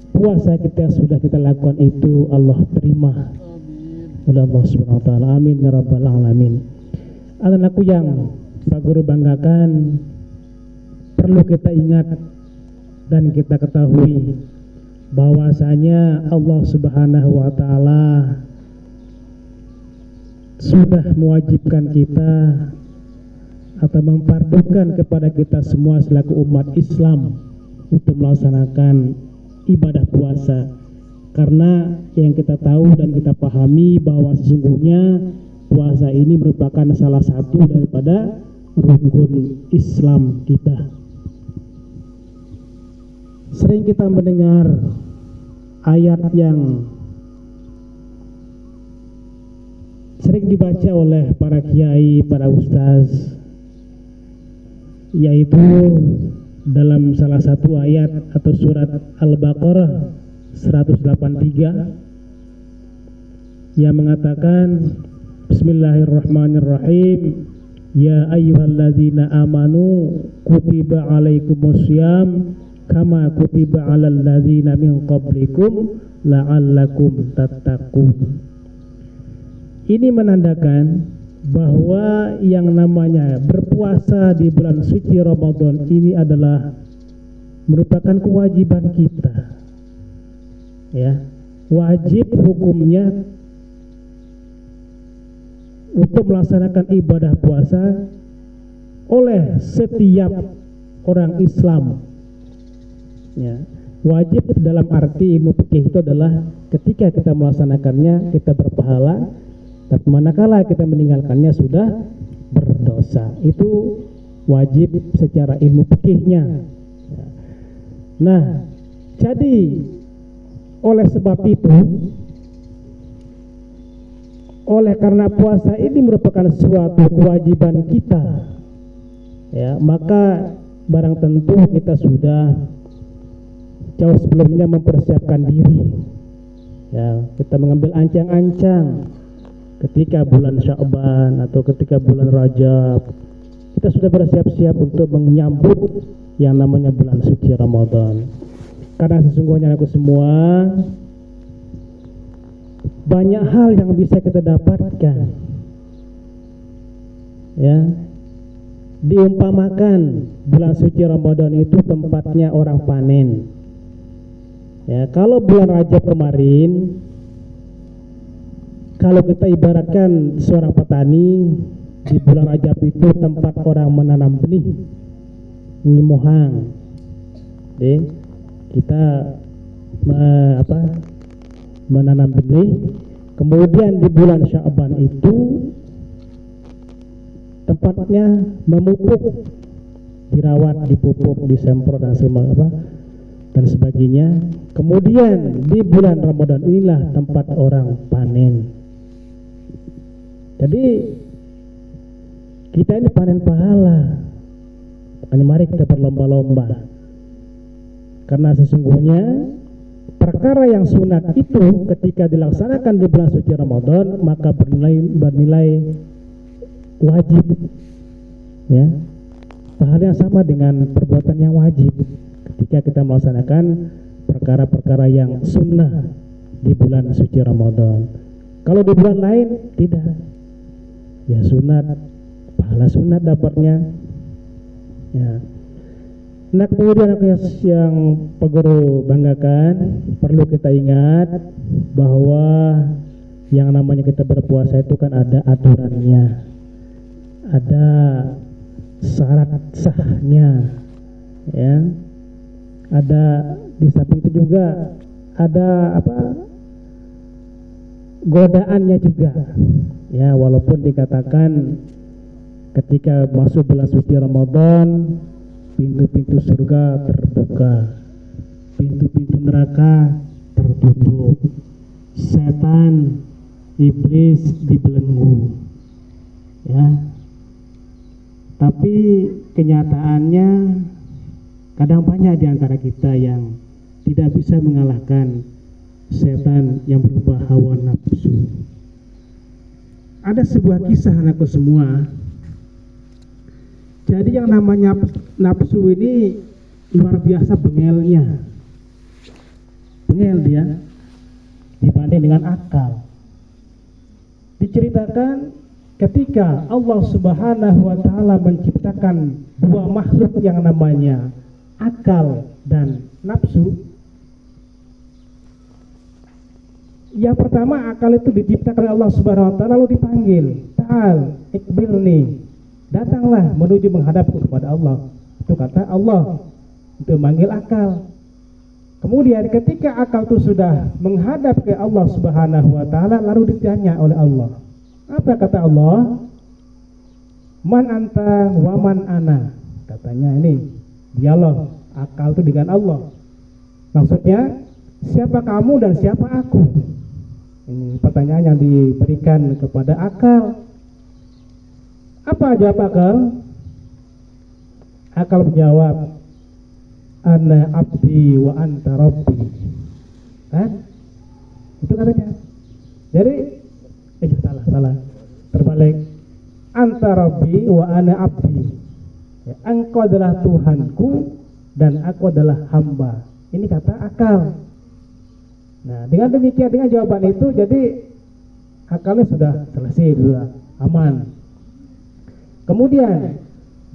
puasa kita yang sudah kita lakukan itu Allah terima oleh Allah Subhanahu wa taala. Amin ya rabbal alamin. Anak-anakku yang Pak Guru banggakan, perlu kita ingat dan kita ketahui bahwasanya Allah Subhanahu wa taala sudah mewajibkan kita atau memfardukan kepada kita semua selaku umat Islam untuk melaksanakan ibadah puasa, karena yang kita tahu dan kita pahami bahwa sesungguhnya puasa ini merupakan salah satu daripada rukun Islam kita. Sering kita mendengar ayat yang sering dibaca oleh para kiai, para ustaz, yaitu dalam salah satu ayat atau surat Al-Baqarah 183 yang mengatakan Bismillahirrahmanirrahim, ya ayyuhalladzina amanu kutiba alaikumussyam kama kutiba alal ladzina min qablikum la'allakum tattaqun. Ini menandakan bahwa yang namanya berpuasa di bulan suci Ramadan ini adalah merupakan kewajiban kita. Ya, wajib hukumnya untuk melaksanakan ibadah puasa oleh setiap orang Islam. Ya, wajib dalam arti ilmu fikih itu adalah ketika kita melaksanakannya kita berpahala, tapi manakala kita meninggalkannya sudah berdosa. Itu wajib secara ilmu fikihnya. Nah, jadi oleh sebab itu, oleh karena puasa ini merupakan suatu kewajiban kita, ya, maka barang tentu kita sudah jauh sebelumnya mempersiapkan diri. Ya, kita mengambil ancang-ancang ketika bulan Sya'ban atau ketika bulan Rajab, kita sudah bersiap-siap untuk menyambut yang namanya bulan suci Ramadan. Karena sesungguhnya aku semua banyak hal yang bisa kita dapatkan. Ya, diumpamakan bulan suci Ramadan itu tempatnya orang panen. Ya, kalau bulan Rajab kemarin, kalau kita ibaratkan seorang petani, di bulan Rajab itu tempat orang menanam benih, ngimuhang. Kita menanam benih. Kemudian di bulan Sya'ban itu tempatnya memupuk, dirawat, dipupuk, disemprot dan sebagainya. Kemudian di bulan Ramadan inilah tempat orang panen. Jadi kita ini panen pahala. Makanya mari kita berlomba-lomba. Karena sesungguhnya perkara yang sunat itu ketika dilaksanakan di bulan suci Ramadan maka bernilai wajib. Ya. Pahala yang sama dengan perbuatan yang wajib ketika kita melaksanakan perkara-perkara yang sunnah di bulan suci Ramadan. Kalau di bulan lain tidak. Ya sunat, pahala sunat dapatnya. Ya. Nah, kemudian yang Pak Guru banggakan, perlu kita ingat bahwa yang namanya kita berpuasa itu kan ada aturannya, ada syarat sahnya, ya. Ada di samping itu juga ada godaannya juga. Ya, walaupun dikatakan ketika masuk bulan suci Ramadan pintu-pintu surga terbuka, pintu-pintu neraka tertutup, setan, iblis dibelenggu. Ya. Tapi kenyataannya kadang banyak di antara kita yang tidak bisa mengalahkan setan yang berupa hawa nafsu. Ada sebuah kisah anakku semua. Jadi yang namanya nafsu ini luar biasa bengelnya. bengel dia dibanding dengan akal. Diceritakan ketika Allah Subhanahu wa taala menciptakan dua makhluk yang namanya akal dan nafsu. Yang pertama, akal itu diciptakan oleh Allah Subhanahu wa taala lalu dipanggil, "Ta'al, ikbilni." Datanglah menuju menghadapku kepada Allah. Itu kata Allah untuk manggil akal. Kemudian ketika akal itu sudah menghadap ke Allah Subhanahu wa taala lalu ditanya oleh Allah. Apa kata Allah? Man anta wa man ana. Katanya ini dialog akal itu dengan Allah. Maksudnya siapa kamu dan siapa aku? Ini pertanyaan yang diberikan kepada akal. Apa jawab akal? Akal menjawab, ana abdi wa anta rabbi. Itu katanya. Jadi salah. Terbalik. Anta rabbi wa ana abdi. Ya, engkau adalah Tuhanku dan aku adalah hamba. Ini kata akal. Nah, dengan demikian, dengan jawaban itu, jadi akalnya sudah selesai, sudah aman. Kemudian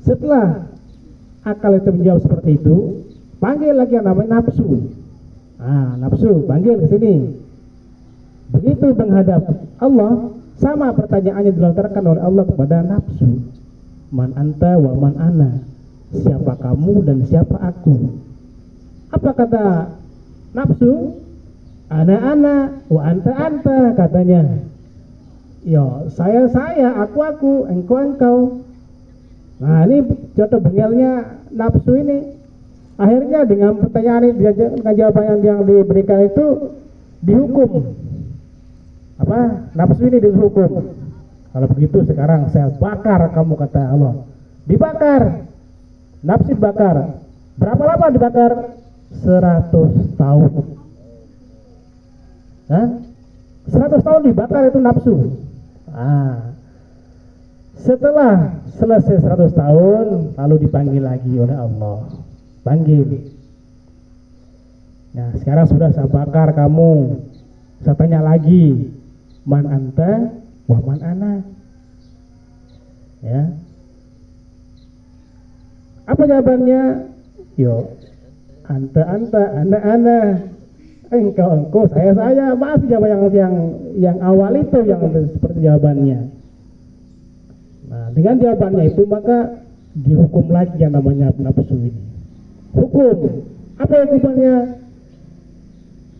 setelah akal itu menjawab seperti itu, panggil lagi yang namanya nafsu. Nafsu, panggil ke sini. Begitu menghadap Allah, sama pertanyaannya dilontarkan oleh Allah kepada nafsu. Man anta wa man ana. Siapa kamu dan siapa aku? Apa kata nafsu? Ana wa anta katanya. Ya, saya, aku, engkau. Nah, ini contoh bengelnya nafsu ini. Akhirnya dengan pertanyaan ini, dengan jawaban yang diberikan itu dihukum. Nafsu ini dihukum. Kalau begitu sekarang saya bakar kamu, kata Allah. Dibakar. Nafsu dibakar. Berapa lama dibakar? 100 tahun. 100 tahun dibakar itu nafsu. Setelah selesai 100 tahun lalu dipanggil lagi oleh Allah. Panggil. Nah, sekarang sudah saya bakar kamu. Saya tanya lagi, man anta wa man ana. Ya. Apa jawabannya? Yo, anta, ana. Engkau, saya. Masih jawaban yang awal itu yang seperti jawabannya. Nah, dengan jawabannya itu maka dihukum lagi yang namanya nafsu ini. Hukum. Apa hukumannya?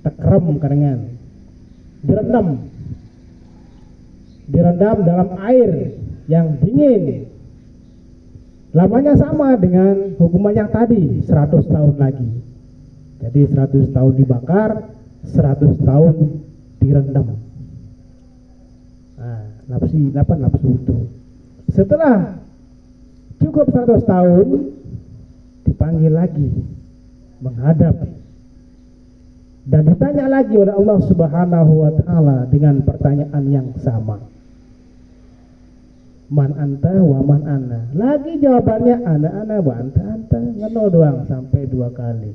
Tekram karengan. Direndam dalam air yang dingin. Lamanya sama dengan hukuman yang tadi, 100 tahun lagi. Jadi 100 tahun dibakar, 100 tahun direndam. Nafsu itu. Setelah cukup 100 tahun dipanggil lagi menghadap dan ditanya lagi oleh Allah Subhanahu wa taala dengan pertanyaan yang sama. Man anta wa man ana. Lagi jawabannya ana wa anta. Ngeno doang sampai 2 kali.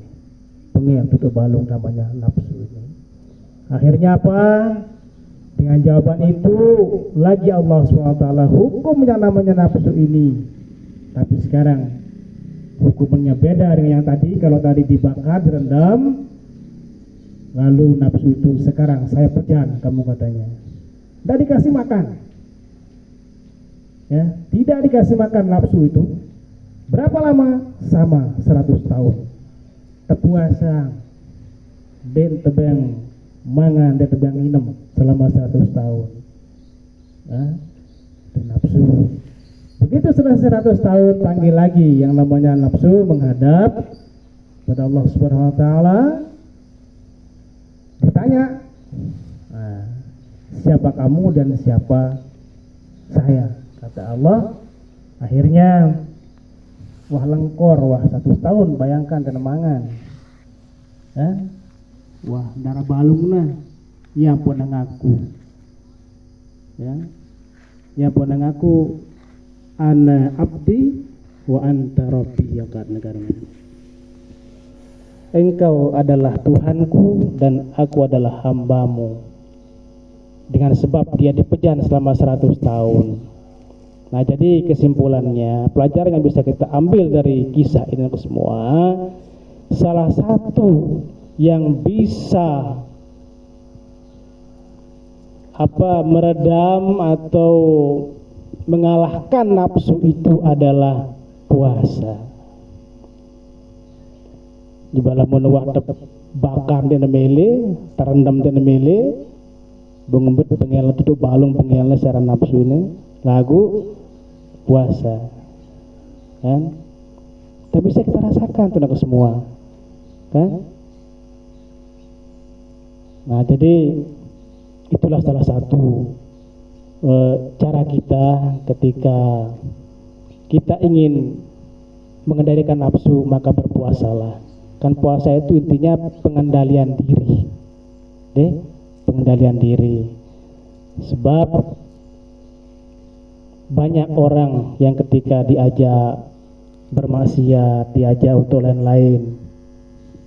Pengel tutup balung namanya nafsu ini. Akhirnya apa? Dengan jawaban itu lagi Allah SWT hukum yang namanya nafsu ini. Tapi sekarang hukumannya beda dengan yang tadi. Kalau tadi dibakar, direndam, lalu nafsu itu sekarang saya pejan kamu katanya. Tidak dikasih makan. Ya, tidak dikasih makan nafsu itu. Berapa lama? Sama 100 tahun. Tepuasa den tebang mangan den tebang inem selama 100 tahun. Itu nafsu. Begitu selesai 100 tahun panggil lagi yang namanya nafsu menghadap pada Allah Subhanahu wa taala. Ditanya, siapa kamu dan siapa saya? Kata Allah. Akhirnya wah lengkor, wah 100 tahun bayangkan dan mangan. Wah darah balungna. Ya pun ngaku. Ya pun ngaku ana abdi wa anta rabbi ya kan negaranya. Engkau adalah Tuhanku dan aku adalah hambamu. Dengan sebab dia dipejan selama 100 tahun. Nah, jadi kesimpulannya, pelajaran yang bisa kita ambil dari kisah ini semua, salah satu yang bisa meredam atau mengalahkan nafsu itu adalah puasa. Di bala menuak bakar di mele, terendam di mele, bengembet pengel tutup balung pengelnya secara nafsu ini, lagu puasa, kan? Tapi bisa kita rasakan tuh semua, kan? Nah, jadi itulah salah satu cara kita ketika kita ingin mengendalikan nafsu, maka berpuasalah. Kan puasa itu intinya pengendalian diri, pengendalian diri. Sebab banyak orang yang ketika diajak bermaksiat, diajak untuk lain-lain,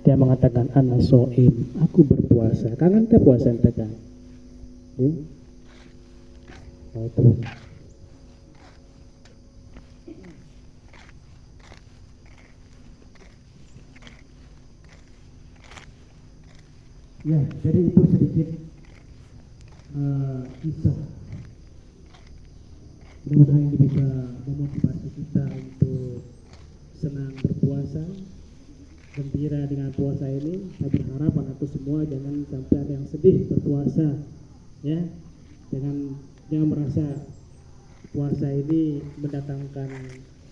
dia mengatakan ana soim, aku berpuasa. Kangen ke puasa ente kan? Nah, itu. Ya, jadi itu sedikit kisah. Mudah-mudahan ini bisa memotivasi kita untuk senang berpuasa, gembira dengan puasa ini. Saya berharap anakku semua jangan sampai ada yang sedih berpuasa, ya. Jangan merasa puasa ini mendatangkan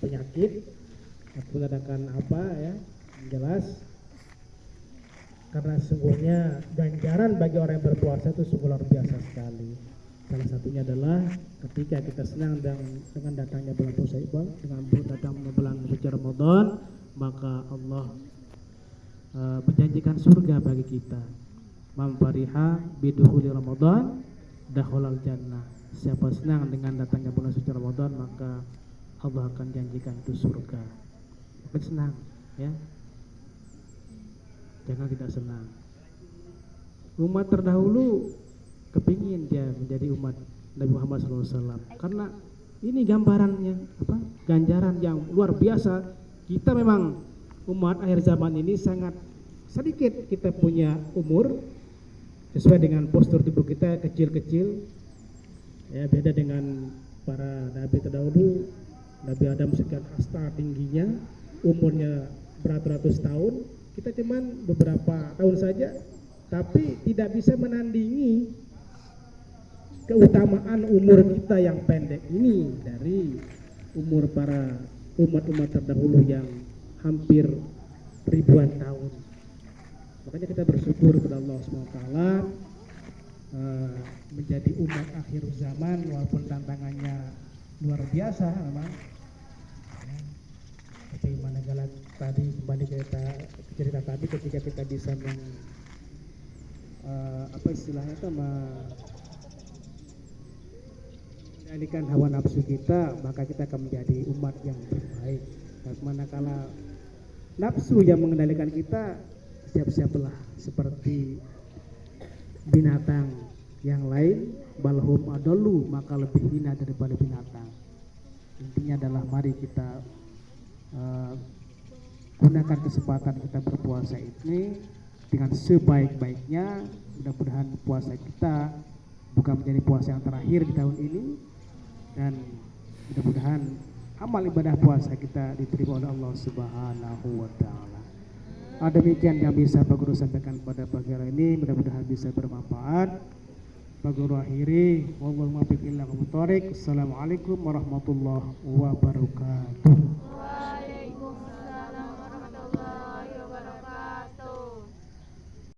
penyakit atau mendatangkan apa, ya. Jelas. Karena sungguhnya ganjaran bagi orang yang berpuasa itu sungguh luar biasa sekali. Salah satunya adalah ketika kita senang dengan datangnya bulan puasa, dengan datangnya bulan suci Ramadan, maka Allah menjanjikan surga bagi kita. Man fariha bidukhuli Ramadan dakhalal jannah. Siapa senang dengan datangnya bulan suci Ramadan, maka Allah akan janjikan itu surga. Maka senang, ya. Jangan tidak senang. Umat terdahulu kepingin dia menjadi umat Nabi Muhammad SAW, karena ini gambarannya ganjaran yang luar biasa. Kita memang umat akhir zaman ini sangat sedikit kita punya umur, sesuai dengan postur tubuh kita kecil-kecil, ya, beda dengan para nabi terdahulu. Nabi Adam sekian hasta tingginya, umurnya beratus-ratus tahun. Kita cuman beberapa tahun saja, tapi tidak bisa menandingi keutamaan umur kita yang pendek ini dari umur para umat-umat terdahulu yang hampir ribuan tahun. Makanya kita bersyukur kepada Allah SWT menjadi umat akhir zaman, walaupun tantangannya luar biasa memang. Tapi manakala tadi kembali ke cerita tadi, ketika kita bisa mengendalikan hawa nafsu kita, maka kita akan menjadi umat yang terbaik. Dan manakala nafsu yang mengendalikan kita, siap-siaplah seperti binatang yang lain, balhum adallu, maka lebih hina daripada binatang. Intinya adalah mari kita gunakan kesempatan kita berpuasa ini dengan sebaik-baiknya. Mudah-mudahan puasa kita bukan menjadi puasa yang terakhir di tahun ini, dan mudah-mudahan amal ibadah puasa kita diterima oleh Allah Subhanahu wa taala. Demikian yang bisa Pak Guru sampaikan pada pagi hari ini, mudah-mudahan bisa bermanfaat. Pak Guru akhiri, wallahul muwaffiq ila aqwamit thoriq. Assalamualaikum warahmatullahi wabarakatuh.